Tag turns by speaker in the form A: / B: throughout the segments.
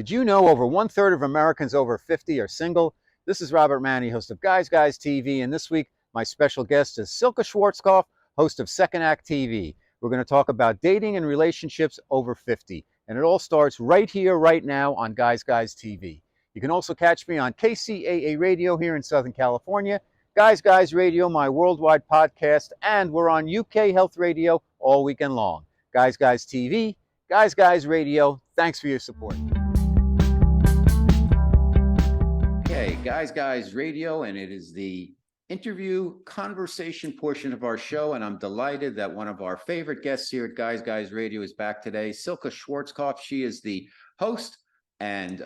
A: Did you know over 1/3 of Americans over 50 are single? This is Robert Manni, host of Guys Guys TV, and this week my special guest is Silke Schwarzkopf, host of Second Act TV. We're going to talk about dating and relationships over 50, and it all starts right here, right now on Guys Guys TV. You can also catch me on KCAA Radio here in Southern California, Guys Guys Radio, my worldwide podcast, and we're on UK Health Radio all weekend long. Guys Guys TV, Guys Guys Radio, thanks for your support. Okay, Guys Guys Radio, and it is the interview conversation portion of our show, and I'm delighted that one of our favorite guests here at Guys Guys Radio is back today, Silke Schwarzkopf. She is the host and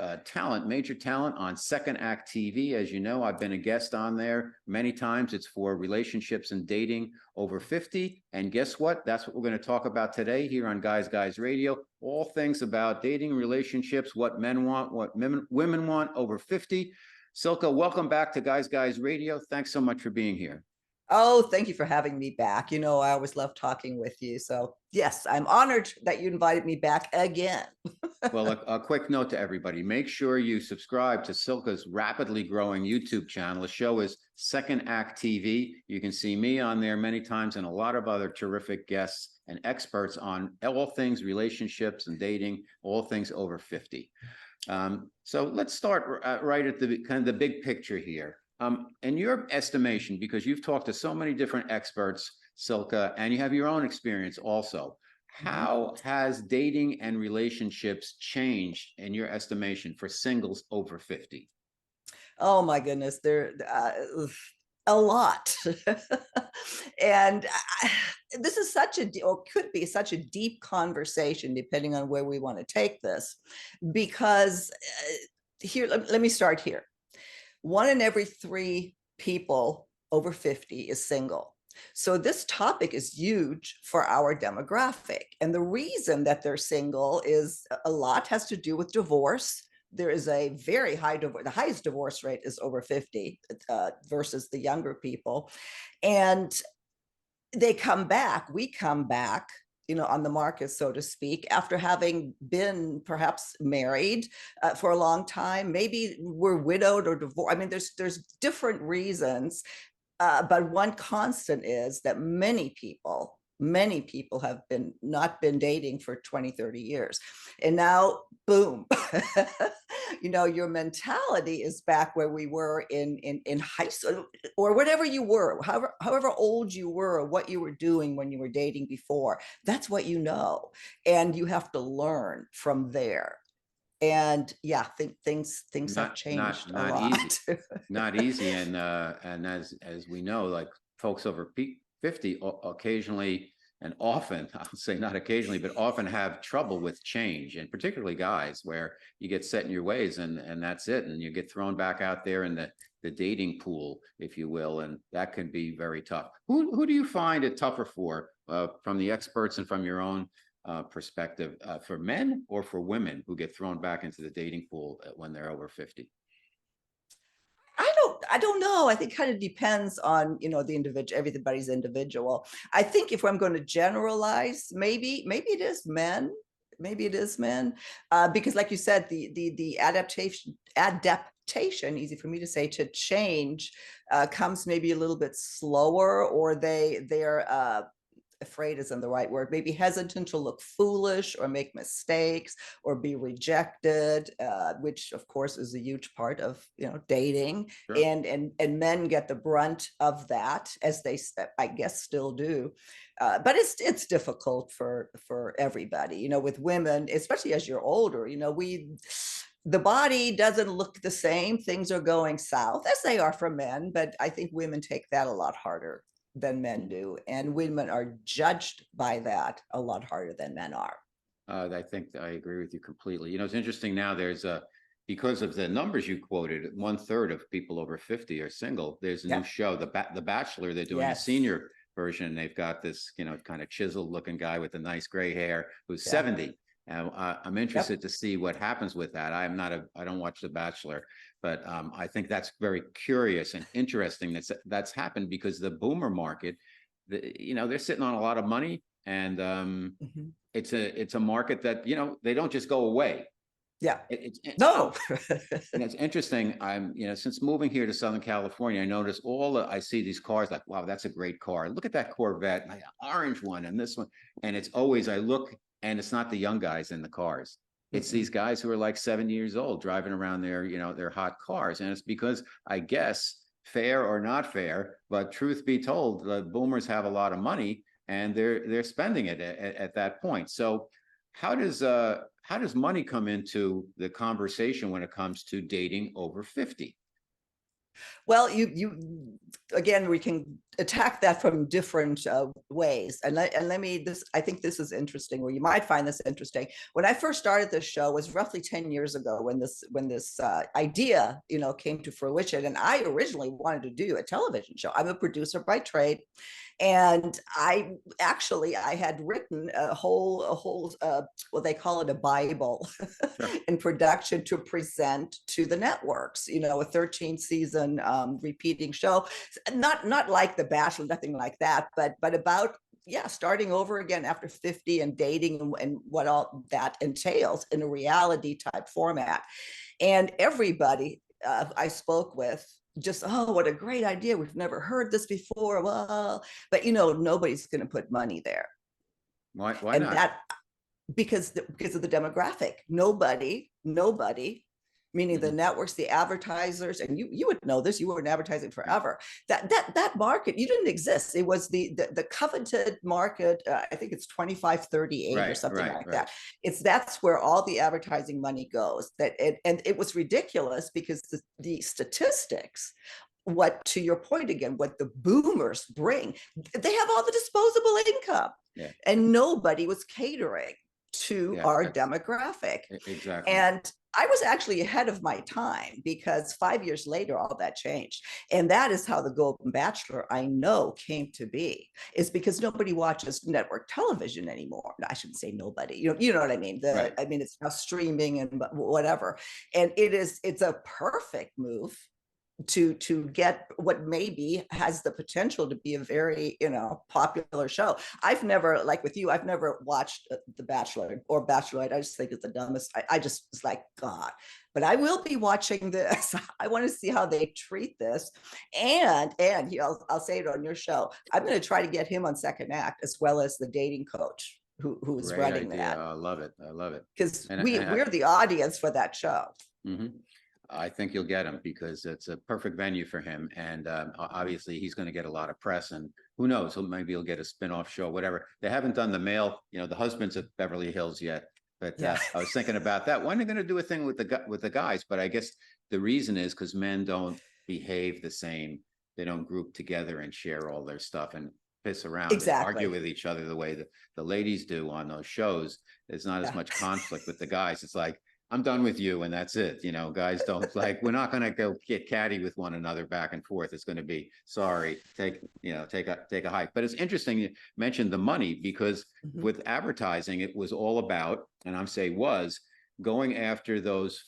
A: major talent on Second Act TV. As you know, I've been a guest on there many times. It's for relationships and dating over 50. And guess what? That's what we're going to talk about today here on Guys Guys Radio. All things about dating, relationships, what men want, what women want over 50. Silke, welcome back to Guys Guys Radio. Thanks so much for being here.
B: Oh, thank you for having me back. You know, I always love talking with you. So yes, I'm honored that you invited me back again.
A: Well, a quick note to everybody. Make sure you subscribe to Silke's rapidly growing YouTube channel. The show is Second Act TV. You can see me on there many times and a lot of other terrific guests and experts on all things relationships and dating, all things over 50. So let's start right at the kind of the big picture here. In your estimation, because you've talked to so many different experts, Silke, and you have your own experience also, how has dating and relationships changed in your estimation for singles over 50?
B: Oh my goodness, a lot. And this is could be such a deep conversation, depending on where we want to take this, because here, let me start here. 1 in every 3 people over 50 is single. So this topic is huge for our demographic. And the reason that they're single is a lot has to do with divorce. There is a very high divorce. The highest divorce rate is over 50 versus the younger people. And we come back, you know, on the market, so to speak, after having been perhaps married for a long time. Maybe we're widowed or divorced. I mean, there's different reasons, but one constant is that many people have not been dating for 20, 30 years. And now, boom, you know, your mentality is back where we were in high school or whatever you were, however old you were, or what you were doing when you were dating before. That's what you know. And you have to learn from there. And yeah, things have changed a lot.
A: Easy. Not easy. And as we know, like folks over 50 occasionally and often, I'll say not occasionally, but often have trouble with change, and particularly guys, where you get set in your ways and that's it. And you get thrown back out there in the dating pool, if you will. And that can be very tough. Who do you find it tougher for, from the experts and from your own perspective, for men or for women who get thrown back into the dating pool when they're over 50?
B: I don't know. I think it kind of depends on, you know, the individual. Everybody's individual. I think if I'm going to generalize, maybe it is men. Maybe it is men, because, like you said, the adaptation, easy for me to say, to change comes maybe a little bit slower, or they're afraid isn't the right word, maybe hesitant to look foolish or make mistakes or be rejected, which of course is a huge part of, you know, dating. Sure. And men get the brunt of that, as they, I guess, still do. But it's difficult for everybody, you know. With women, especially as you're older, you know, the body doesn't look the same. Things are going south, as they are for men, but I think women take that a lot harder than men do, and women are judged by that a lot harder than men are.
A: I think I agree with you completely. You know, it's interesting now. There's because of the numbers you quoted, 1/3 of people over 50 are single. There's a new show, The Bachelor. They're doing a senior version. They've got this, you know, kind of chiseled looking guy with the nice gray hair who's 70. And I'm interested to see what happens with that. I don't watch The Bachelor, but I think that's very curious and interesting that's happened, because the boomer market, you know, they're sitting on a lot of money, and it's a market that, you know, they don't just go away.
B: Yeah.
A: No.
B: No.
A: And it's interesting. Since moving here to Southern California, I notice I see these cars like, wow, that's a great car. Look at that Corvette, like an orange one and this one. And it's always, I look and it's not the young guys in the cars. It's these guys who are like 70 years old driving around their hot cars. And it's because, I guess, fair or not fair, but truth be told, the boomers have a lot of money and they're spending it at that point. So how does money come into the conversation when it comes to dating over 50?
B: Well, you again, we can attack that from different ways. And let me this. I think this is interesting, or you might find this interesting. When I first started this show was roughly 10 years ago when this idea came to fruition. And I originally wanted to do a television show. I'm a producer by trade, and I had written a whole what they call it, a Bible
A: Sure.
B: in production to present to the networks. A 13 season repeating show, not like The Bachelor, nothing like that, but about starting over again after 50 and dating and what all that entails in a reality type format. And everybody I spoke with just, oh, what a great idea, we've never heard this before. Well, but nobody's going to put money there.
A: Why
B: And
A: not?
B: that because of the demographic. Nobody, meaning the networks, the advertisers, and you would know this, you were in advertising forever. That market, you didn't exist. It was the coveted market. I think it's 25-38 or something like that. That's where all the advertising money goes. And it was ridiculous because the statistics, what, to your point again, what the boomers bring, they have all the disposable income, and nobody was catering to our demographic.
A: Exactly.
B: And I was actually ahead of my time, because 5 years later, all that changed. And that is how the Golden Bachelor, I know, came to be, is because nobody watches network television anymore. I shouldn't say nobody, you know what I mean? I mean, it's now streaming and whatever. And it's a perfect move to get what maybe has the potential to be a very popular show. I've never, like with you, I've never watched The Bachelor or Bachelorette. I just think it's the dumbest. I just was like, God. But I will be watching this. I want to see how they treat this. And I'll say it on your show, I'm going to try to get him on Second Act, as well as the dating coach who is running that.
A: I love it.
B: Because we're the audience for that show.
A: I think you'll get him, because it's a perfect venue for him. And obviously he's going to get a lot of press, and who knows, maybe he'll get a spin-off show, whatever. They haven't done the male, the husbands of Beverly Hills yet, but I was thinking about that. When are they going to do a thing with the guys? But I guess the reason is because men don't behave the same. They don't group together and share all their stuff and piss around and argue with each other the way the ladies do on those shows. There's not as much conflict with the guys. It's like, I'm done with you, and that's it. Guys don't we're not going to go get catty with one another back and forth. It's going to be, sorry, take a hike. But it's interesting you mentioned the money, because with advertising, it was all about, and I'm saying was, going after those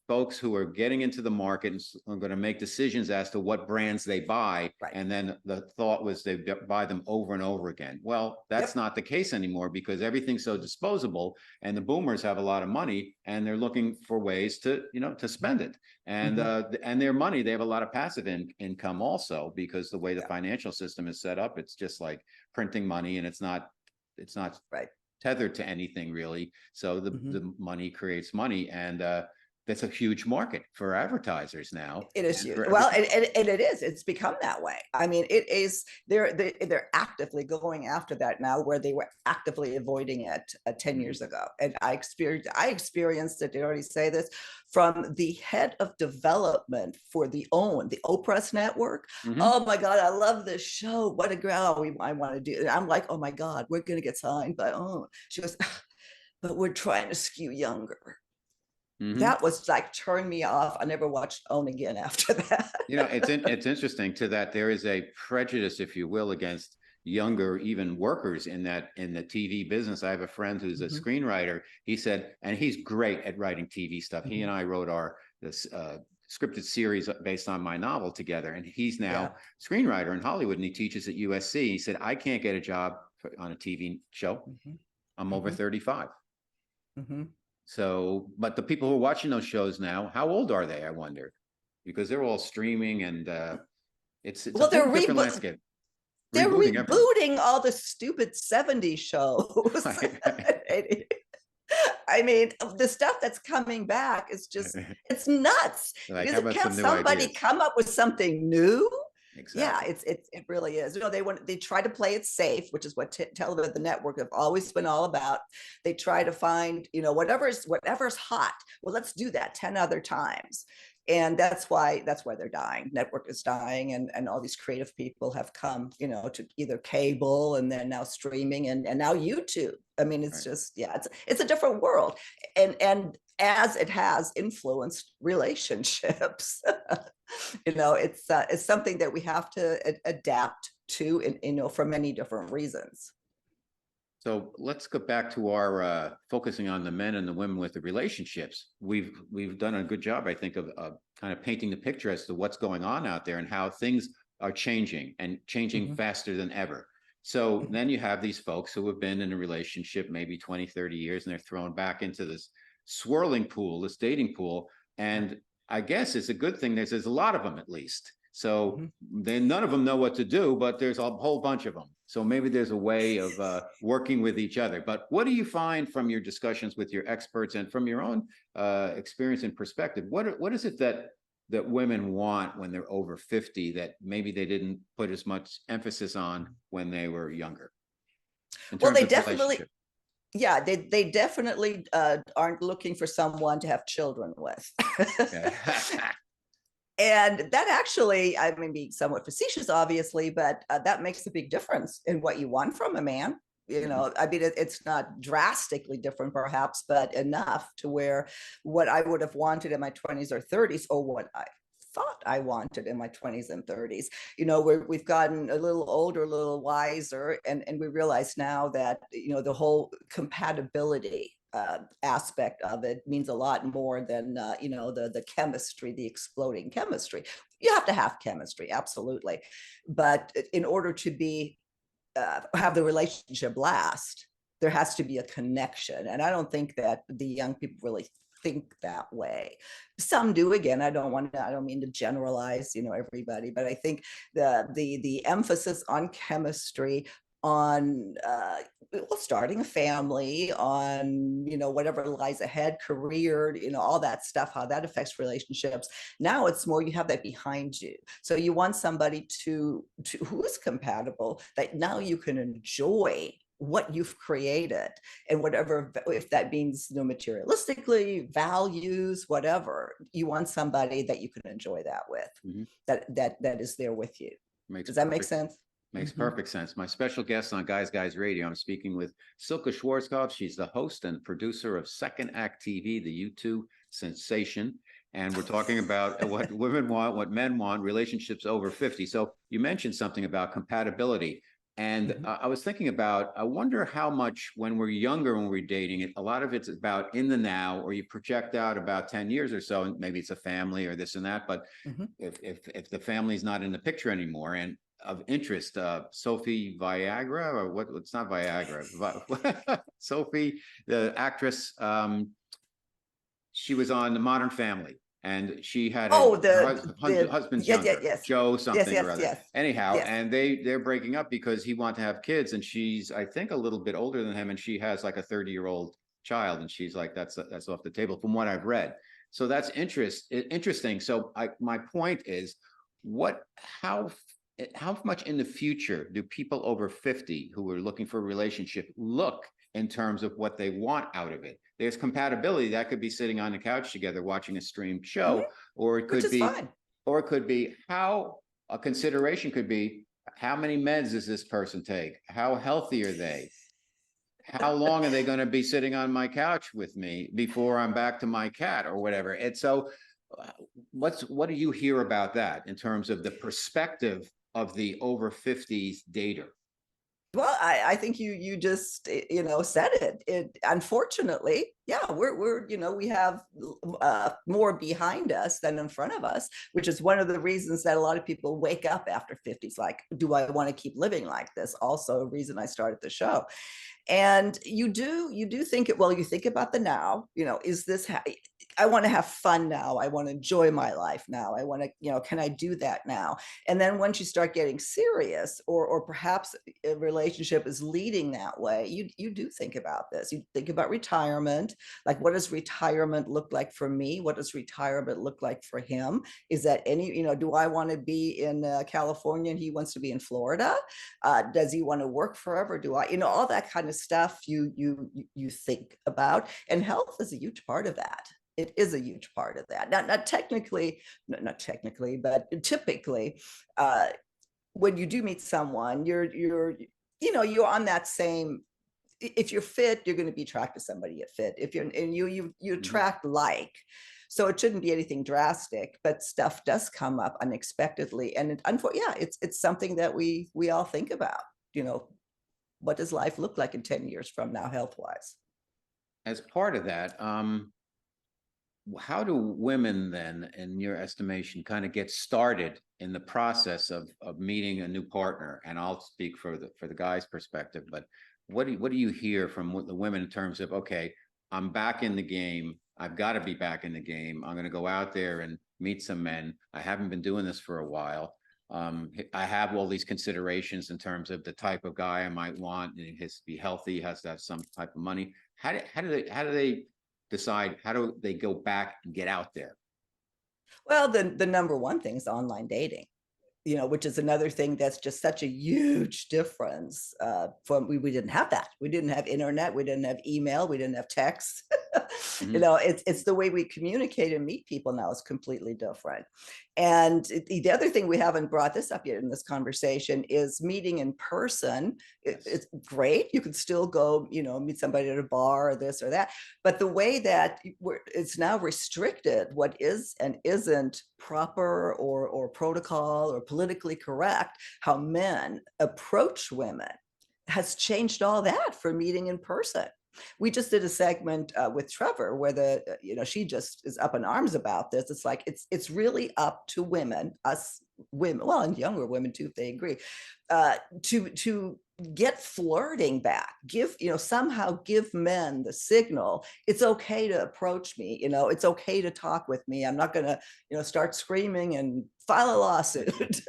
A: folks who are getting into the market and are going to make decisions as to what brands they buy. And then the thought was they buy them over and over again. Well, that's not the case anymore, because everything's so disposable, and the boomers have a lot of money, and they're looking for ways to spend it. And their money, they have a lot of passive income also, because the way the financial system is set up, it's just like printing money, and it's not tethered to anything really. So the money creates money, and that's a huge market for advertisers now.
B: It is huge. Well, and it is. It's become that way. I mean, it is. They're actively going after that now, where they were actively avoiding it 10 years ago. And I experienced it. Did I already say this? From the head of development for the Oprah's network. Oh my God, I love this show. What a girl I want to do. And I'm like, oh my God, we're going to get signed by She goes, but we're trying to skew younger. That was like, turned me off. I never watched OWN again after that.
A: It's interesting to that. There is a prejudice, if you will, against younger, even workers in the TV business. I have a friend who's a screenwriter. He said, and he's great at writing TV stuff. He and I wrote this scripted series based on my novel together. And he's now screenwriter in Hollywood, and he teaches at USC. He said, I can't get a job on a TV show. I'm over 35. So, but the people who are watching those shows now, how old are they? I wonder, because they're all streaming, and it's a
B: Well,
A: whole different landscape.
B: they're
A: Rebooting everything.
B: rebooting all the stupid 70s shows. I mean, the stuff that's coming back is just, it's nuts.
A: Like, how
B: Because
A: about some
B: can't
A: new
B: somebody
A: ideas?
B: come up with something new? Yeah,
A: Exactly.
B: it really is. You know, they try to play it safe, which is what television, the network have always been all about. They try to find, you know, whatever's hot. Well, let's do that 10 other times. And that's why they're dying. Network is dying, and all these creative people have come, you know, to either cable and then now streaming and now YouTube. I mean, it's
A: Right.
B: just, yeah, it's a different world. And as it has influenced relationships, you know, it's something that we have to adapt to, and, you know, for many different reasons.
A: So let's go back to our focusing on the men and the women with the relationships. We've done a good job, I think, of kind of painting the picture as to what's going on out there and how things are changing and changing faster than ever. So then you have these folks who have been in a relationship maybe 20, 30 years, and they're thrown back into this swirling pool, this dating pool. And I guess it's a good thing there's a lot of them, at least. So then none of them know what to do, but there's a whole bunch of them. So maybe there's a way of working with each other. But what do you find from your discussions with your experts and from your own experience and perspective? What is it that women want when they're over 50 that maybe they didn't put as much emphasis on when they were younger? In
B: Well,
A: terms
B: they
A: of
B: definitely,
A: relationship?
B: yeah, they definitely aren't looking for someone to have children with.
A: Okay.
B: And that actually, I mean, being somewhat facetious, obviously, but that makes a big difference in what you want from a man. You know, I mean, it's not drastically different, perhaps, but enough to where what I would have wanted in my 20s or 30s, or what I thought I wanted in my 20s and 30s, you know, we've gotten a little older, a little wiser, and we realize now that, you know, the whole compatibility aspect of it means a lot more than you know, the chemistry, the exploding chemistry. You have to have chemistry, absolutely, but in order to be have the relationship last, there has to be a connection, and I don't think that the young people really think that way. Some do. Again, I don't mean to generalize, you know, everybody, but I think the emphasis on chemistry, on well, starting a family, on, you know, whatever lies ahead, career, you know, all that stuff, how that affects relationships. Now it's more, you have that behind you, so you want somebody to who is compatible, that now you can enjoy what you've created, and whatever, if that means, you know, materialistically, values, whatever, you want somebody that you can enjoy that with, that is there with you.
A: Makes
B: Does that make
A: perfect
B: sense?
A: Makes perfect sense. My special guest on Guys Radio, I'm speaking with Silke Schwarzkopf. She's the host and producer of Second Act TV, the YouTube sensation. And we're talking about what women want, what men want, relationships over 50. So you mentioned something about compatibility. And I was thinking about, I wonder how much when we're younger, when we're dating, a lot of it's about in the now, or you project out about 10 years or so, and maybe it's a family or this and that. But if the family's not in the picture anymore, and of interest, Sophie Viagra, or what? It's not Viagra. Sophie, the actress, she was on The Modern Family, and she had
B: Oh,
A: her husband's
B: yes,
A: younger,
B: yes,
A: Joe
B: yes,
A: something or
B: yes,
A: other.
B: yes,
A: Anyhow,
B: yes.
A: and they're breaking up because he wanted to have kids, and she's, I think, a little bit older than him, and she has like a 30-year-old child, and she's like, that's off the table from what I've read. So that's interesting. So my point is, how much in the future do people over 50 who are looking for a relationship look in terms of what they want out of it? There's compatibility that could be sitting on the couch together watching a streamed show, or it
B: Which
A: could
B: is
A: be,
B: fine.
A: or it could be how a consideration could be, how many meds does this person take? How healthy are they? How long are they going to be sitting on my couch with me before I'm back to my cat or whatever? And so what do you hear about that in terms of the perspective of the over 50s dater?
B: Well, I think you just said it. Unfortunately, yeah, we're we have more behind us than in front of us, which is one of the reasons that a lot of people wake up after 50s like, do I want to keep living like this? Also a reason I started the show. And you do think it, well, you think about the now, is this I want to have fun now, I want to enjoy my life now, I want to, can I do that now? And then once you start getting serious, or perhaps a relationship is leading that way, you do think about this. You think about retirement, like, what does retirement look like for me? What does retirement look like for him? Is that any, do I want to be in California and he wants to be in Florida? Does he want to work forever? Do I, all that kind of stuff you think about, and health is a huge part of that. It is a huge part of that. Not technically, not technically, but typically, when you do meet someone, you're on that same. If you're fit, you're going to be attracted to somebody you fit. If you're, and you attract like. So it shouldn't be anything drastic, but stuff does come up unexpectedly, and yeah, it's something that we all think about. What does life look like in 10 years from now, health wise?
A: As part of that, how do women then, in your estimation, kind of get started in the process of meeting a new partner? And I'll speak for the guy's perspective, but what do you hear from the women in terms of, okay, I'm back in the game, I've got to be back in the game, I'm going to go out there and meet some men, I haven't been doing this for a while, I have all these considerations in terms of the type of guy I might want, and he has to be healthy, has to have some type of money. How do they decide, how do they go back and get out there?
B: Well, the number one thing is online dating, which is another thing that's just such a huge difference from, we didn't have that. We didn't have internet, we didn't have email, we didn't have text. It's the way we communicate and meet people now is completely different. And the other thing, we haven't brought this up yet in this conversation, is meeting in person. It's great. You can still go, meet somebody at a bar or this or that. But the way that it's now restricted, what is and isn't proper or protocol or politically correct, how men approach women, has changed all that for meeting in person. We just did a segment with Trevor where she just is up in arms about this. It's like, it's really up to women, us women, well, and younger women too, if they agree, to get flirting back, somehow give men the signal, it's okay to approach me, it's okay to talk with me, I'm not gonna, start screaming and file a lawsuit.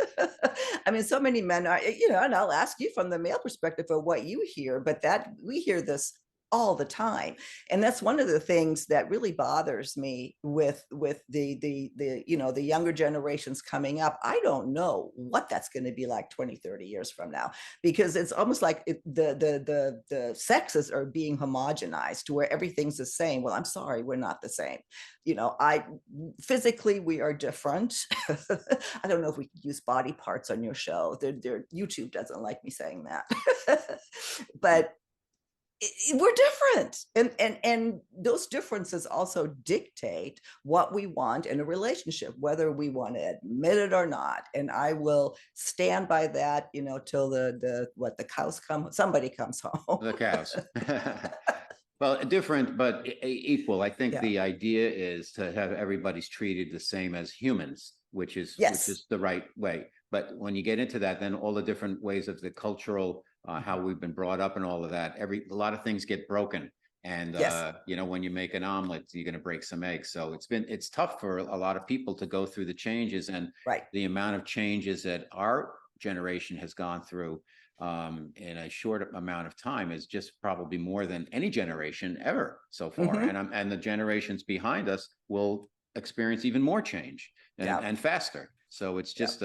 B: I mean, so many men are, and I'll ask you from the male perspective of what you hear, but that we hear this all the time. And that's one of the things that really bothers me with the younger generations coming up. I don't know what that's going to be like 20, 30 years from now, because it's almost like the sexes are being homogenized to where everything's the same. Well, I'm sorry, we're not the same. I physically, we are different. I don't know if we could use body parts on your show. YouTube doesn't like me saying that. But we're different, and those differences also dictate what we want in a relationship, whether we want to admit it or not. And I will stand by that, till the cows come, somebody comes home.
A: The cows. Well, different, but equal. I think
B: Yeah.
A: the idea is to have everybody's treated the same as humans, which is the right way. But when you get into that, then all the different ways of the cultural, how we've been brought up and all of that, a lot of things get broken. And, when you make an omelet, you're going to break some eggs. So it's tough for a lot of people to go through the changes, and the amount of changes that our generation has gone through in a short amount of time is just probably more than any generation ever so far. And the generations behind us will experience even more change and faster. So it's just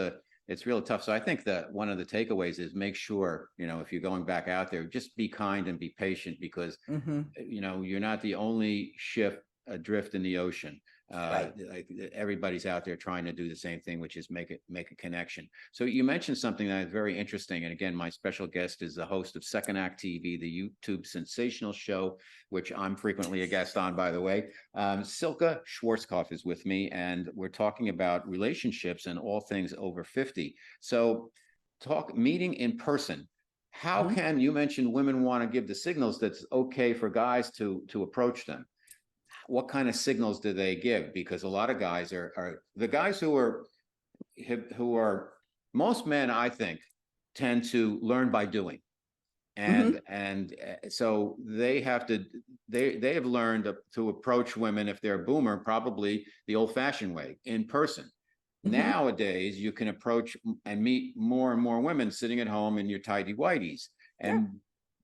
A: it's really tough. So I think that one of the takeaways is make sure, if you're going back out there, just be kind and be patient, because, you're not the only ship adrift in the ocean. Like everybody's out there trying to do the same thing, which is make a connection. So you mentioned something that is very interesting. And again, my special guest is the host of Second Act TV, the YouTube sensational show, which I'm frequently a guest on, by the way. Silke Schwarzkopf is with me, and we're talking about relationships and all things over 50. So meeting in person. How can you mention women want to give the signals that's okay for guys to approach them? What kind of signals do they give? Because a lot of guys are the guys who are most men, I think, tend to learn by doing. So they have to they have learned to approach women, if they're a boomer, probably the old-fashioned way, in person. Nowadays, you can approach and meet more and more women sitting at home in your tidy whities. And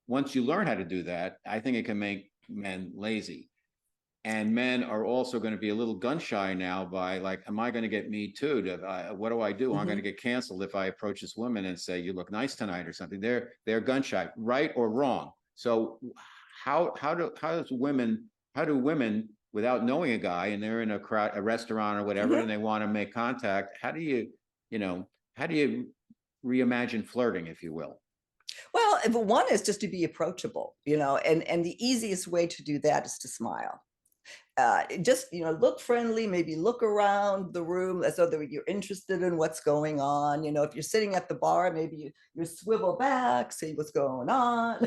A: once you learn how to do that, I think it can make men lazy. And men are also going to be a little gun shy now by like, am I going to get me too? What do I do? I'm going to get canceled if I approach this woman and say, you look nice tonight or something. They're gun shy, right or wrong. So how do women, without knowing a guy, and they're in a restaurant or whatever, and they want to make contact, how do you reimagine flirting, if you will?
B: Well, one is just to be approachable, and the easiest way to do that is to smile. Just, look friendly, maybe look around the room as though you're interested in what's going on. If you're sitting at the bar, maybe you swivel back, see what's going on.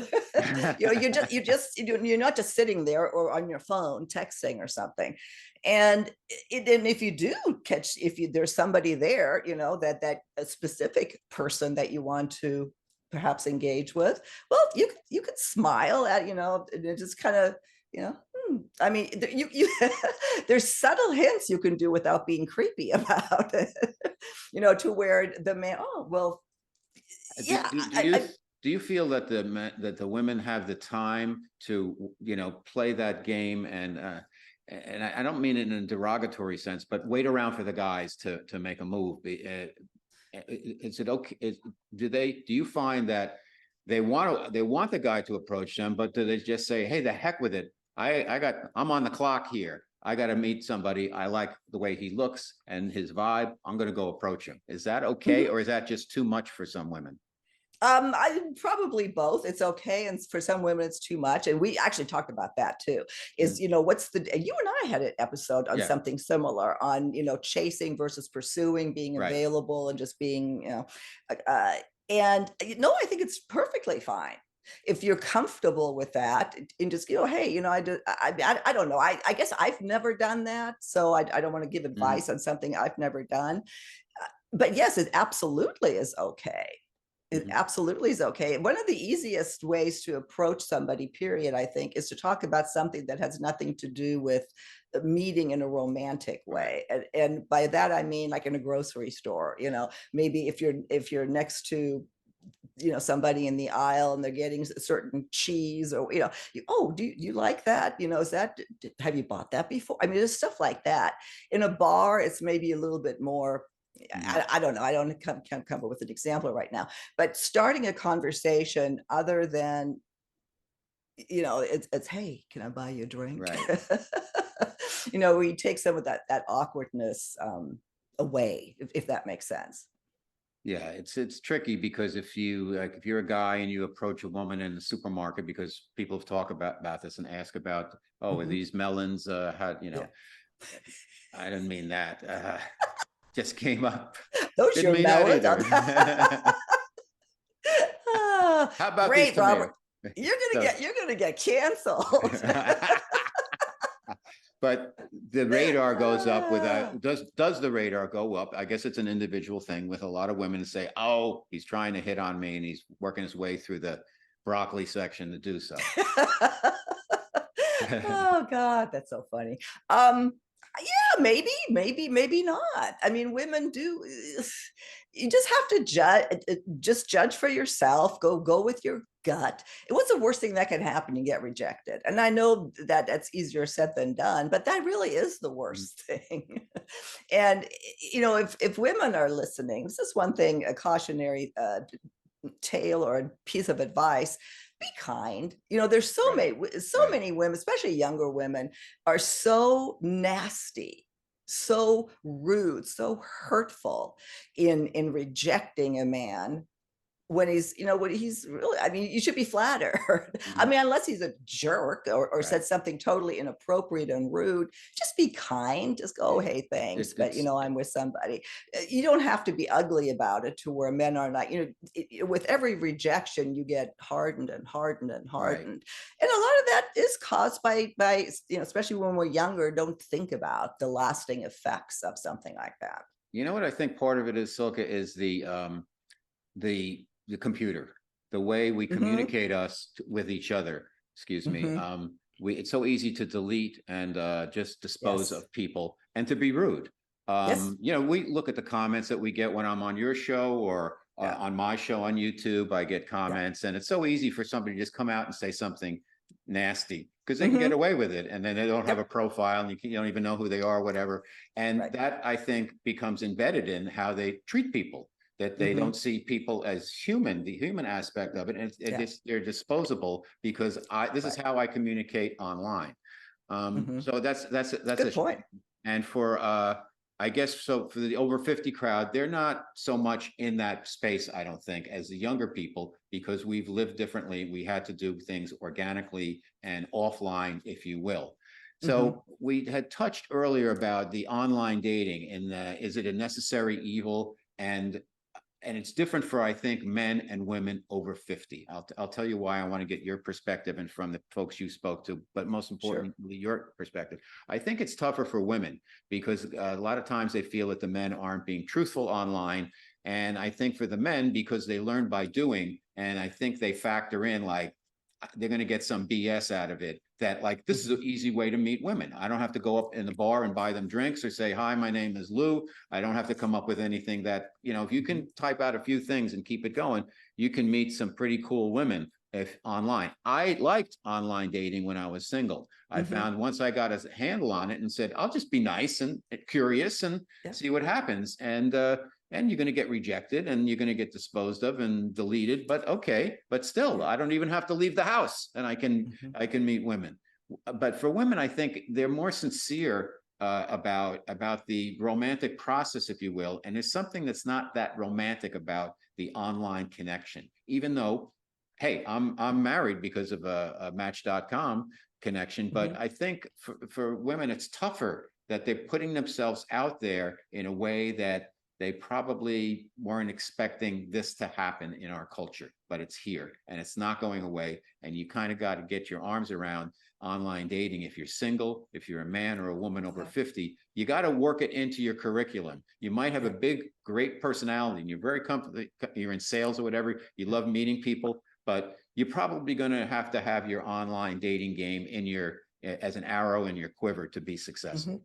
B: You're not just sitting there or on your phone texting or something. And if you do catch, there's somebody there, that a specific person that you want to perhaps engage with, well, you could smile at, and just kind of, I mean, there's subtle hints you can do without being creepy about it, to where the man, oh, well, yeah.
A: Do you feel that the women have the time to, play that game and I don't mean it in a derogatory sense, but wait around for the guys to make a move? Is it okay? Do you find that they want the guy to approach them, but do they just say, hey, the heck with it? I'm on the clock here. I got to meet somebody. I like the way he looks and his vibe. I'm going to go approach him. Is that okay? Or is that just too much for some women?
B: I probably both. It's okay, and for some women it's too much. And we actually talked about that too. Is what's you and I had an episode on something similar on chasing versus pursuing, being available, and just being and I think it's perfectly fine if you're comfortable with that, and just hey, I don't know. I guess I've never done that, so I don't want to give advice on something I've never done. But yes, it absolutely is okay. It absolutely is okay. One of the easiest ways to approach somebody, period, I think, is to talk about something that has nothing to do with meeting in a romantic way. And by that, I mean, like in a grocery store, maybe if you're next to somebody in the aisle and they're getting a certain cheese, or oh, do you like that, is that, have you bought that before? I mean, there's stuff like that. In a bar, it's maybe a little bit more, I don't know. I don't can't come up with an example right now, but starting a conversation other than, it's hey, can I buy you a drink? Right. We take some of that awkwardness away, if that makes sense.
A: Yeah, it's tricky because if you're a guy and you approach a woman in the supermarket, because people have talked about this and ask about, oh, are these melons, how, I didn't mean that. Just came up.
B: Those
A: Didn't
B: your melons.
A: How about
B: great,
A: these tomatoes?
B: Robert? You're gonna get canceled.
A: But the radar goes up without, does the radar go up? I guess it's an individual thing with a lot of women to say, oh, he's trying to hit on me and he's working his way through the broccoli section to do so.
B: Oh God, that's so funny. Yeah, maybe not. I mean, women do. You just have to judge for yourself. Go with your gut. And what's the worst thing that can happen? You get rejected. And I know that that's easier said than done, but that really is the worst thing. And if women are listening, this is one thing, a cautionary tale or a piece of advice. Be kind. There's so many women, especially younger women, are so nasty, so rude, so hurtful in rejecting a man when he's, when he's really, I mean, you should be flattered. I
A: Mhm.
B: mean, unless he's a jerk or
A: Right.
B: said something totally inappropriate and rude, just be kind. Just go, "Oh, hey, thanks, but
A: It's
B: I'm with somebody." You don't have to be ugly about it to where men are not, with every rejection, you get hardened and hardened and
A: right.
B: hardened. And a lot of that is caused by, especially when we're younger, don't think about the lasting effects of something like that.
A: You know what I think part of it is, Silke, is the computer, the way we
B: Hmm.
A: communicate with each other. Excuse me.
B: Hmm.
A: It's so easy to delete and just dispose
B: Yes.
A: of people and to be rude.
B: Yes.
A: We look at the comments that we get when I'm on your show or
B: Yeah.
A: on my show on YouTube. I get
B: Yeah.
A: comments, and it's so easy for somebody to just come out and say something nasty because they can get
B: Hmm.
A: away with it, and then they don't have a
B: Yep.
A: profile, and you don't even know who they are, whatever. And
B: Right.
A: that, I think, becomes embedded in how they treat people, that they
B: Hmm.
A: don't see people as human, the human aspect of it, and
B: Yeah.
A: they're disposable because this is
B: Right.
A: how I communicate online.
B: Hmm.
A: So
B: It's a
A: that's a
B: good point.
A: shame. And for I guess so for the over 50 crowd, they're not so much in that space, I don't think, as the younger people, because we've lived differently. We had to do things organically and offline, if you will.
B: Hmm.
A: So we had touched earlier about the online dating and is it a necessary evil? And it's different for, I think, men and women over 50. I'll tell you why. I want to get your perspective and from the folks you spoke to, but most
B: Sure.
A: importantly, your perspective. I think it's tougher for women because a lot of times they feel that the men aren't being truthful online. And I think for the men, because they learn by doing, and I think they factor in like, they're going to get some BS out of it, that like this is
B: Hmm.
A: an easy way to meet women. I don't have to go up in the bar and buy them drinks or say, "Hi, my name is Lou." I don't have to come up with anything that, if you
B: Hmm.
A: can type out a few things and keep it going, you can meet some pretty cool women if online. I liked online dating when I was single. I
B: Hmm.
A: found once I got a handle on it and said, I'll just be nice and curious and
B: Yeah.
A: see what happens. And you're going to get rejected and you're going to get disposed of and deleted, but okay, but still,
B: Yeah.
A: I don't even have to leave the house and
B: Hmm.
A: I can meet women. But for women, I think they're more sincere about the romantic process, if you will. And there's something that's not that romantic about the online connection, even though, hey, I'm married because of a Match.com connection. But
B: Hmm.
A: I think for women, it's tougher that they're putting themselves out there in a way that they probably weren't expecting this to happen in our culture, but it's here and it's not going away. And you kind of got to get your arms around online dating. If you're single, if you're a man or a woman over
B: Yeah.
A: 50, you got to work it into your curriculum. You might have a
B: Yeah.
A: big, great personality and you're very comfortable, you're in sales or whatever, you love meeting people, but you're probably going to have your online dating game in your as an arrow in your quiver to be
B: Hmm.
A: successful.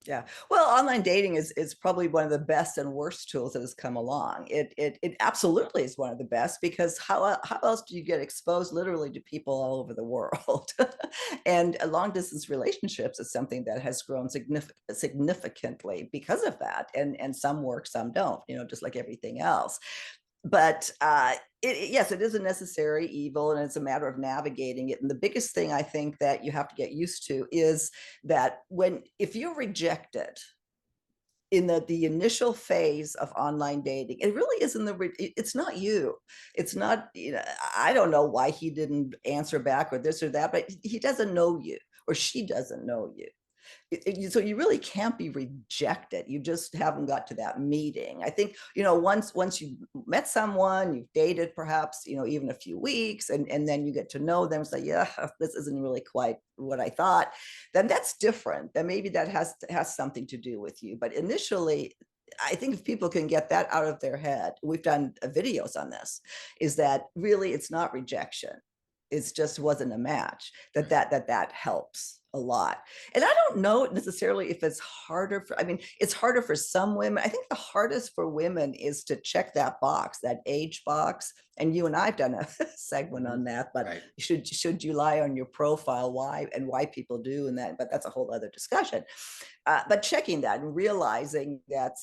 B: Yeah. Well, online dating is probably one of the best and worst tools that has come along. It absolutely is one of the best because how else do you get exposed literally to people all over the world? And long distance relationships is something that has grown significantly because of that. And some work, some don't, just like everything else. But yes, it is a necessary evil and it's a matter of navigating it. And the biggest thing I think that you have to get used to is that if you're rejected in the initial phase of online dating, it really isn't it's not you. It's not, I don't know why he didn't answer back or this or that, but he doesn't know you or she doesn't know you. So you really can't be rejected. You just haven't got to that meeting. I think, once you met someone, you've dated perhaps, even a few weeks, and then you get to know them, say, yeah, this isn't really quite what I thought, then that's different. Then maybe that has something to do with you. But initially, I think if people can get that out of their head, we've done videos on this, is that really it's not rejection. It's just wasn't a match.
A: Right.
B: That helps a lot. And I don't know necessarily if it's harder for, I mean, it's harder for some women. I think the hardest for women is to check that box, that age box. And you and I've done a segment
A: Mhm.
B: on that, but
A: Right.
B: should you lie on your profile? Why people do and that, but that's a whole other discussion. But checking that and realizing at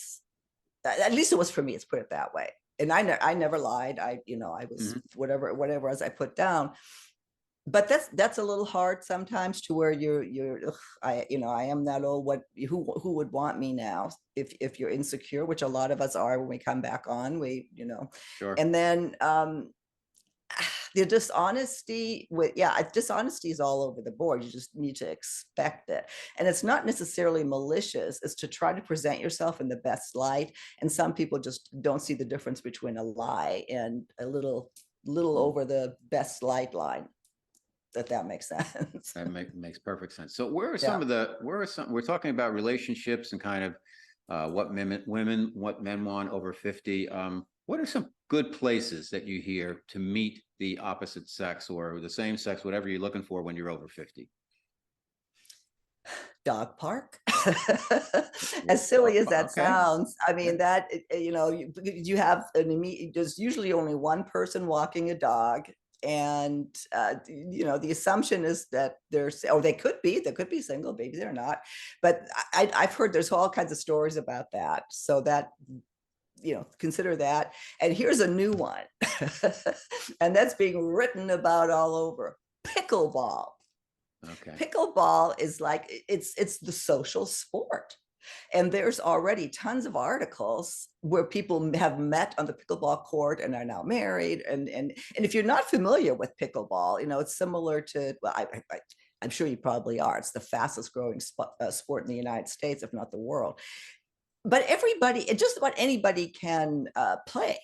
B: least it was for me, let's put it that way. And I never lied. I was
A: Mhm.
B: whatever as I put down. But that's a little hard sometimes to where you're ugh, I am that old. Who would want me now if you're insecure, which a lot of us are when we come back on,
A: Sure.
B: and then the dishonesty dishonesty is all over the board. You just need to expect it. And it's not necessarily malicious. It's to try to present yourself in the best light. And some people just don't see the difference between a lie and a little over the best light line. That makes sense.
A: That makes perfect sense. So where are
B: Yeah.
A: we're talking about relationships and kind of what what men want over 50. What are some good places that you hear to meet the opposite sex or the same sex, whatever you're looking for when you're over 50?
B: Dog park. As silly as that
A: Okay.
B: sounds, I mean, that, you have there's usually only one person walking a dog. And the assumption is that they could be single, maybe they're not, but I've heard there's all kinds of stories about that. So that, consider that. And here's a new one, and that's being written about all over: pickleball.
A: Okay.
B: Pickleball is like, it's the social sport. And there's already tons of articles where people have met on the pickleball court and are now married. And if you're not familiar with pickleball, it's similar to, well, I'm sure you probably are. It's the fastest growing sport in the United States, if not the world. But just about anybody can play.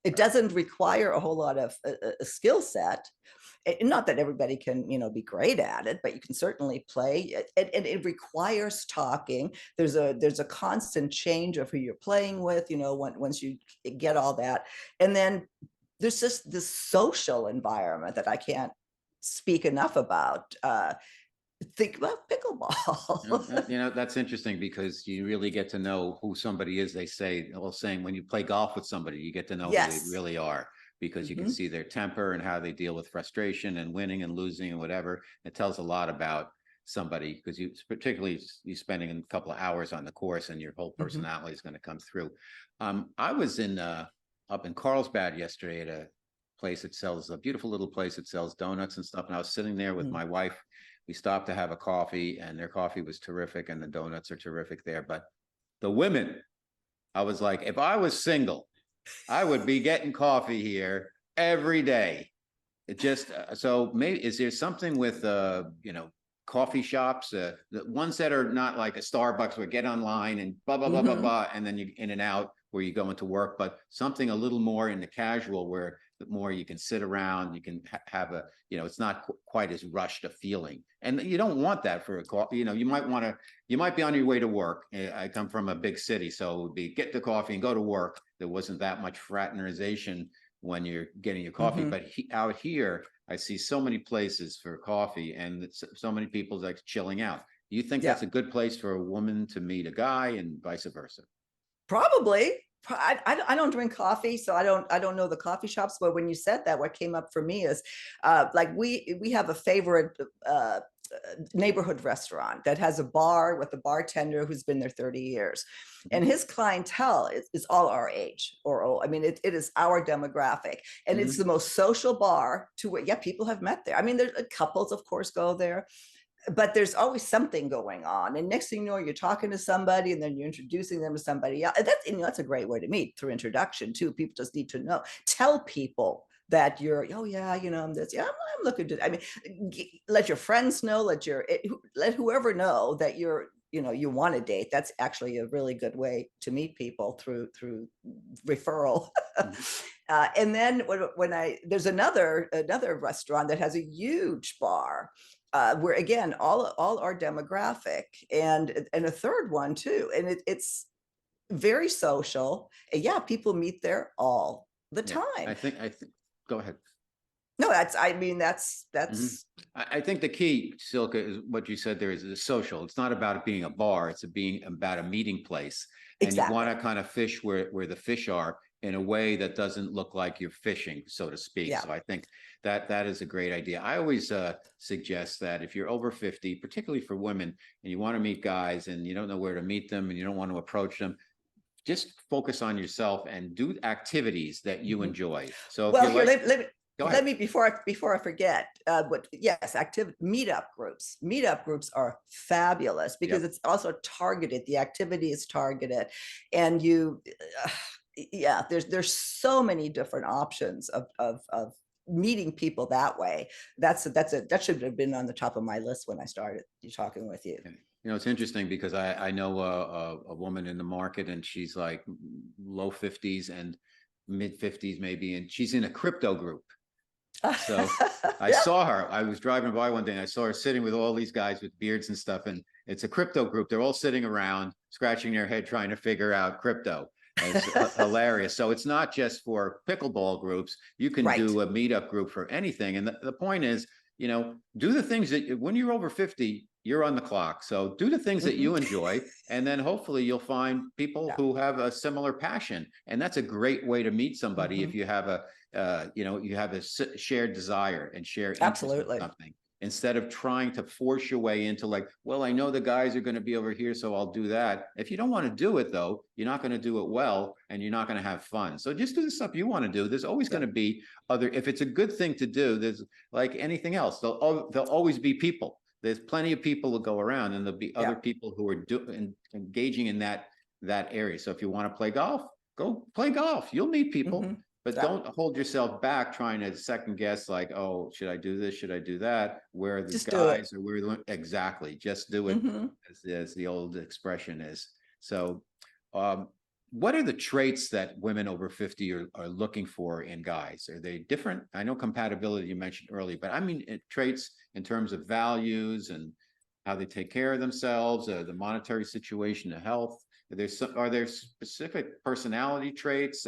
B: It doesn't require a whole lot of a skill set. Not that everybody can, be great at it, but you can certainly play. And it requires talking. There's a constant change of who you're playing with, once you get all that. And then there's just this social environment that I can't speak enough about. Think about pickleball.
A: That's interesting because you really get to know who somebody is. They say, saying when you play golf with somebody, you get to know who they really are, because you can see their temper and how they deal with frustration and winning and losing and whatever. It tells a lot about somebody, because particularly you spending a couple of hours on the course and your whole personality is going to come through. I was up in Carlsbad yesterday at a beautiful little place that sells donuts and stuff. And I was sitting there with my wife. We stopped to have a coffee, and their coffee was terrific and the donuts are terrific there. But the women, I was like, if I was single, I would be getting coffee here every day. It just, so maybe, is there something with, coffee shops, the ones that are not like a Starbucks where get online and blah, blah, blah, blah, blah, and then you in and out where you go into work, but something a little more in the casual where the more you can sit around, you can have it's not quite as rushed a feeling. And you don't want that for a coffee. You might be on your way to work. I come from a big city, so it would be get the coffee and go to work. There wasn't that much fraternization when you're getting your coffee, but out here, I see so many places for coffee and so many people like chilling out. Do you think that's a good place for a woman to meet a guy and vice versa?
B: Probably. I don't drink coffee, so I don't know the coffee shops. But when you said that, what came up for me is like we have a favorite neighborhood restaurant that has a bar with a bartender who's been there 30 years. And his clientele is all our age or old. I mean, it is our demographic. And it's the most social bar to where, people have met there. I mean, there's couples, of course, go there. But there's always something going on. And next thing you know, you're talking to somebody and then you're introducing them to somebody else. That's a great way to meet, through introduction too. People just need to know. Tell people that you're, I'm this, I'm looking to, let your friends know, let whoever know that you want to date. That's actually a really good way to meet people, through referral. And then there's another restaurant that has a huge bar, where again, all our demographic, and a third one too. And it's very social. And people meet there all the time.
A: I think, go ahead.
B: No, that's I
A: think the key, Silke, is what you said there is social. It's not about it being a bar. It's about a meeting place. And you want to kind of fish where the fish are, in a way that doesn't look like you're fishing, so to speak. So I think that is a great idea. I always suggest that if you're over 50, particularly for women, and you want to meet guys and you don't know where to meet them and you don't want to approach them, just focus on yourself and do activities that you enjoy. So
B: well, here,
A: Go
B: let
A: ahead.
B: me, before I forget, meetup groups are fabulous because
A: Yep.
B: it's also targeted, the activity is targeted, and you yeah, there's so many different options of meeting people that way. That should have been on the top of my list when I started talking with you.
A: You know, it's interesting because I know a woman in the market, and she's like low 50s and mid 50s maybe, and she's in a crypto group. So I
B: Yeah,
A: saw her. I was driving by one day and I saw her sitting with all these guys with beards and stuff. And it's a crypto group. They're all sitting around, scratching their head, trying to figure out crypto. And it's hilarious. So it's not just for pickleball groups. You can
B: right.
A: do a meetup group for anything. And the point is, you know, do the things that when you're over 50, you're on the clock. So do the things that you enjoy. And then hopefully you'll find people
B: Yeah.
A: who have a similar passion. And that's a great way to meet somebody if you have you know, you have a shared desire and shared interest in
B: Absolutely.
A: something, instead of trying to force your way into like, well, I know the guys are going to be over here, so I'll do that. If you don't want to do it though, you're not going to do it well, and you're not going to have fun. So just do the stuff you want to do. There's always
B: Yeah.
A: going to be other, if it's a good thing to do, there's like anything else, there'll always be people. There's plenty of people to go around, and there'll be other
B: Yeah.
A: people who are engaging in that area. So if you want to play golf, go play golf. You'll meet people. But
B: Yeah.
A: don't hold yourself back trying to second guess, like, oh, should I do this? Should I do that? Where are the
B: Just do it.
A: guys, or where are the, exactly, just do it, as the old expression is. So what are the traits that women over 50 are looking for in guys? Are they different? I know compatibility you mentioned earlier, but I mean traits in terms of values and how they take care of themselves, the monetary situation, the health. Are there specific personality traits,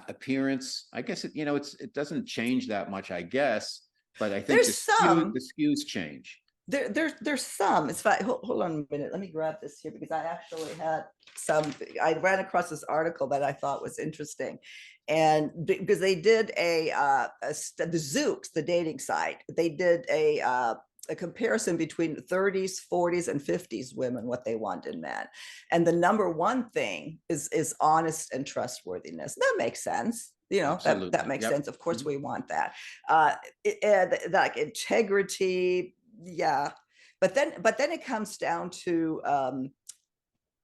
A: appearance? I guess it, you know, it doesn't change that much, I guess, but I think
B: There's some.
A: the skews change.
B: There's some. It's fine. Hold on a minute. Let me grab this here because I actually had some. I ran across this article that I thought was interesting, and because they did the Zooks, the dating site, they did a comparison between 30s, 40s, and 50s women, what they want in men. And the number one thing is honest and trustworthiness. That makes sense. You know, that makes sense. Of course, we want that. Like integrity, yeah. But then it comes down to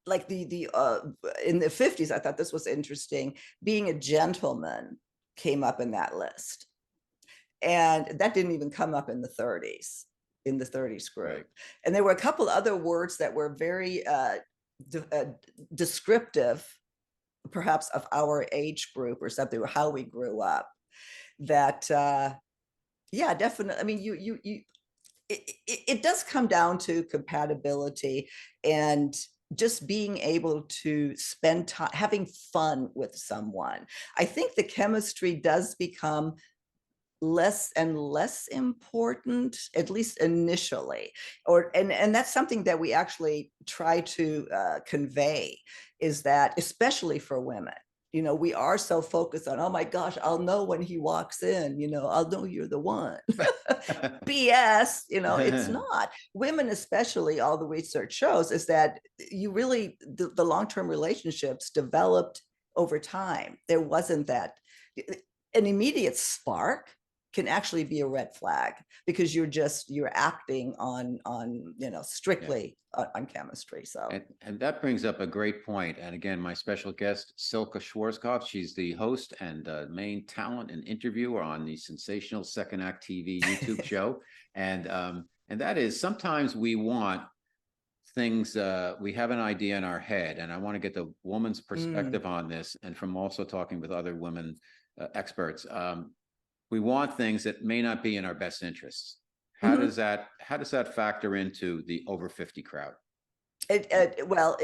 B: like the in the 50s, I thought this was interesting. Being a gentleman came up in that list. And that didn't even come up in the 30s. In the 30s group. Right. And there were a couple other words that were very descriptive, perhaps of our age group or something, or how we grew up. That, yeah, definitely. I mean, it does come down to compatibility and just being able to spend time having fun with someone. I think the chemistry does become less and less important, at least initially, and that's something that we actually try to convey, is that especially for women, you know, we are so focused on, oh my gosh, I'll know when he walks in, you know, I'll know you're the one. BS, you know, it's not. Women especially, all the research shows is that you really, the long-term relationships developed over time. There wasn't that an immediate spark can actually be a red flag because you're acting on you know, strictly on chemistry. So
A: and that brings up a great point. And again, my special guest, Silke Schwarzkopf, she's the host and main talent and interviewer on the sensational Second Act TV YouTube show. And that is, sometimes we want things, we have an idea in our head, and I want to get the woman's perspective on this, and from also talking with other women experts. We want things that may not be in our best interests. How does that factor into the over 50 crowd?
B: Well,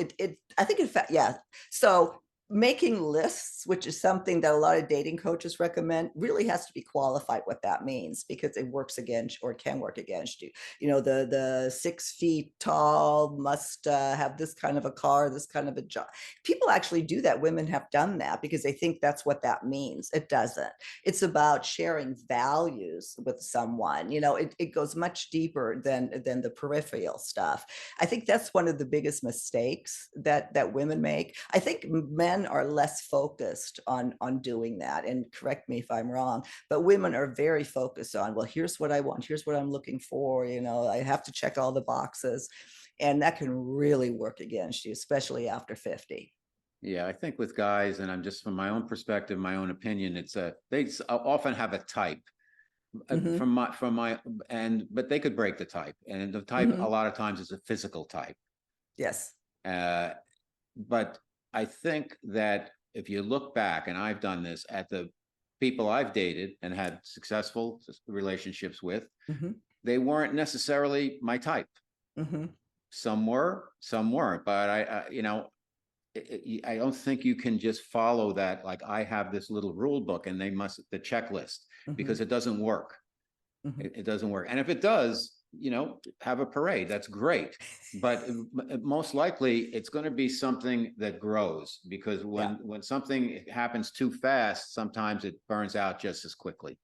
B: I think in fact, yeah. So making lists, which is something that a lot of dating coaches recommend, really has to be qualified what that means, because it works against, or can work against you. You know, the 6 feet tall must have this kind of a car, this kind of a job. People actually do that. Women have done that because they think that's what that means. It doesn't. It's about sharing values with someone. You know, it goes much deeper than the peripheral stuff. I think that's one of the biggest mistakes that women make. I think men men are less focused on doing that. And correct me if I'm wrong, but women are very focused on, well, here's what I want, here's what I'm looking for. I have to check all the boxes, and that can really work against you, especially after 50.
A: Yeah, I think with guys, and I'm just from my own perspective, my own opinion, they often have a type.
B: Hmm.
A: But they could break the type, and the type a
B: Hmm.
A: lot of times is a physical type.
B: Yes.
A: Uh, but I think that if you look back, and I've done this at the people I've dated and had successful relationships with,
B: Hmm.
A: they weren't necessarily my type.
B: Hmm.
A: Some were, some weren't. But I don't think you can just follow that. Like, I have this little rule book and the checklist,
B: Hmm.
A: because it doesn't work.
B: Hmm.
A: It doesn't work. And if it does, have a parade. That's great. But most likely it's going to be something that grows, because
B: Yeah.
A: when something happens too fast, sometimes it burns out just as quickly.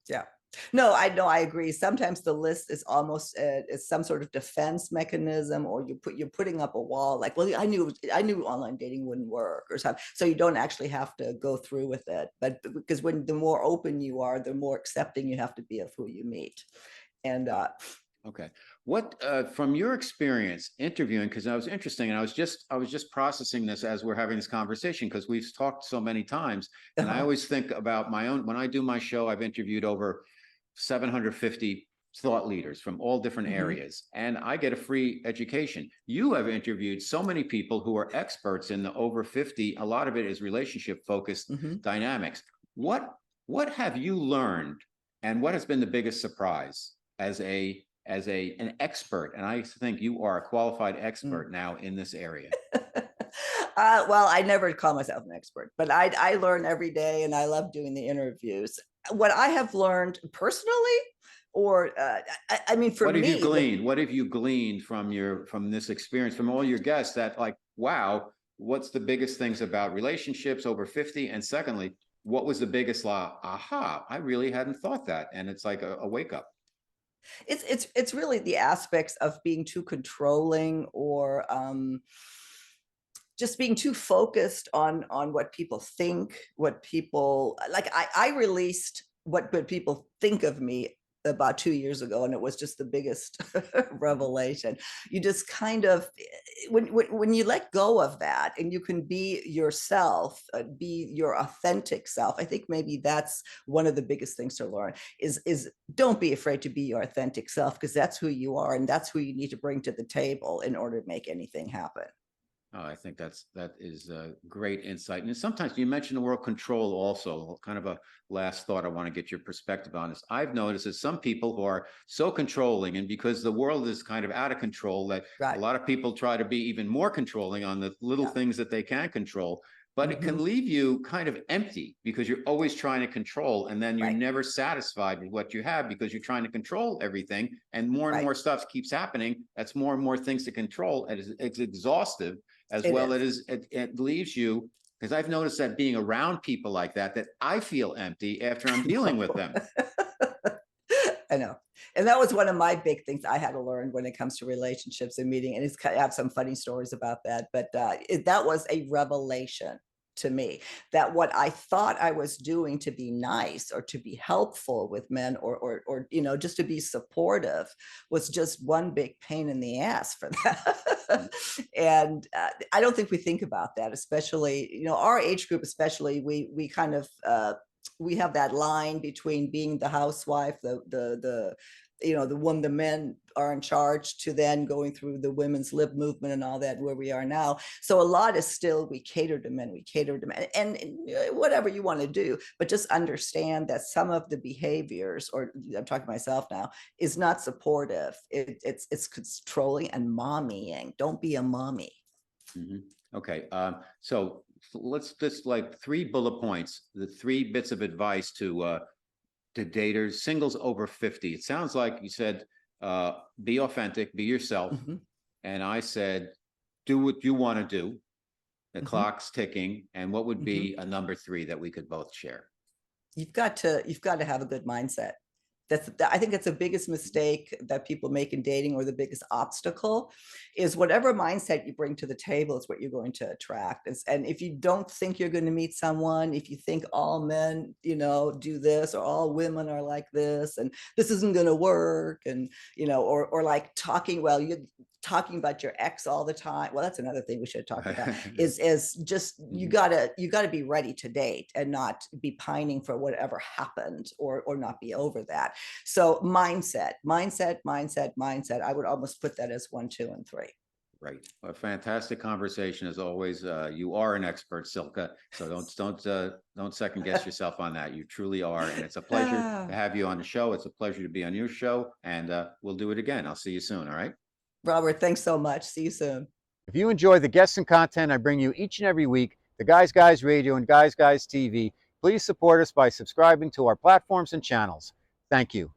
B: Yeah. No, I agree. Sometimes the list is almost is some sort of defense mechanism, or you're putting up a wall, like, well, I knew online dating wouldn't work or something. So you don't actually have to go through with it. But because when the more open you are, the more accepting you have to be of who you meet. And
A: Okay. What from your experience interviewing, because I was interesting, and I was just processing this as we're having this conversation, because we've talked so many times, and I always think about my own. When I do my show, I've interviewed over 750 thought leaders from all different
B: mhm,
A: areas, and I get a free education. You have interviewed so many people who are experts in the over 50. A lot of it is relationship focused
B: mhm.
A: dynamics. What have you learned, and what has been the biggest surprise as an expert? And I think you are a qualified
B: Mm.
A: expert now in this area.
B: Well, I never call myself an expert, but I learn every day, and I love doing the interviews. What I have learned personally, or I mean, for
A: What have you
B: me, the
A: gleaned? What have you gleaned from this experience, from all your guests, that, like, wow, what's the biggest things about relationships over 50? And secondly, what was the biggest aha, I really hadn't thought that. And it's like a wake up.
B: it's really the aspects of being too controlling, or just being too focused on what people think, what people like. I released what people think of me about 2 years ago, and it was just the biggest revelation. You just kind of, when you let go of that and you can be yourself, be your authentic self. I think maybe that's one of the biggest things to learn, is don't be afraid to be your authentic self, because that's who you are, and that's who you need to bring to the table in order to make anything happen.
A: Oh, I think that is a great insight. And sometimes you mentioned the word control also. Kind of a last thought I want to get your perspective on is, I've noticed that some people who are so controlling, and because the world is kind of out of control, that a
B: Right.
A: lot of people try to be even more controlling on the little
B: Yeah.
A: things that they can control. But it
B: Hmm.
A: can leave you kind of empty, because you're always trying to control, and then you're
B: Right.
A: never satisfied with what you have, because you're trying to control everything, and
B: Right.
A: more stuff keeps happening. That's more and more things to control, and it's exhaustive, as
B: It
A: well
B: is.
A: it leaves you, because I've noticed that being around people like that I feel empty after I'm dealing with them.
B: I know. And that was one of my big things I had to learn when it comes to relationships and meeting. And I have some funny stories about that, but that was a revelation to me, that what I thought I was doing to be nice or to be helpful with men, or just to be supportive, was just one big pain in the ass for that. And I don't think we think about that, especially, our age group, especially, we kind of, we have that line between being the housewife, the one, the men are in charge, to then going through the women's lib movement and all that, where we are now. So a lot is still, we cater to men, and whatever you want to do, but just understand that some of the behaviors, or I'm talking to myself now, is not supportive. It's controlling and mommying. Don't be a mommy.
A: Mhm. Okay, so let's just, like, 3 bullet points, the 3 bits of advice to daters, singles over 50. It sounds like you said, be authentic, be yourself,
B: Mhm,
A: and I said, do what you want to do. The
B: mhm,
A: clock's ticking, and what would
B: mhm.
A: be a number 3 that we could both share?
B: You've got to have a good mindset. I think that's the biggest mistake that people make in dating, or the biggest obstacle, is whatever mindset you bring to the table is what you're going to attract. And if you don't think you're going to meet someone, if you think all men, do this, or all women are like this, and this isn't going to work, and, or like you're talking about your ex all the time. Well, that's another thing we should talk about is just, you gotta be ready to date and not be pining for whatever happened, or not be over that. So mindset. I would almost put that as 1, 2, and 3.
A: Right. A fantastic conversation as always. You are an expert, Silke. So don't second guess yourself on that. You truly are, and it's a pleasure to have you on the show. It's a pleasure to be on your show, and we'll do it again. I'll see you soon. All right.
B: Robert, thanks so much. See you soon.
C: If you enjoy the guests and content I bring you each and every week, the Guys Guys Radio and Guys Guys TV, please support us by subscribing to our platforms and channels. Thank you.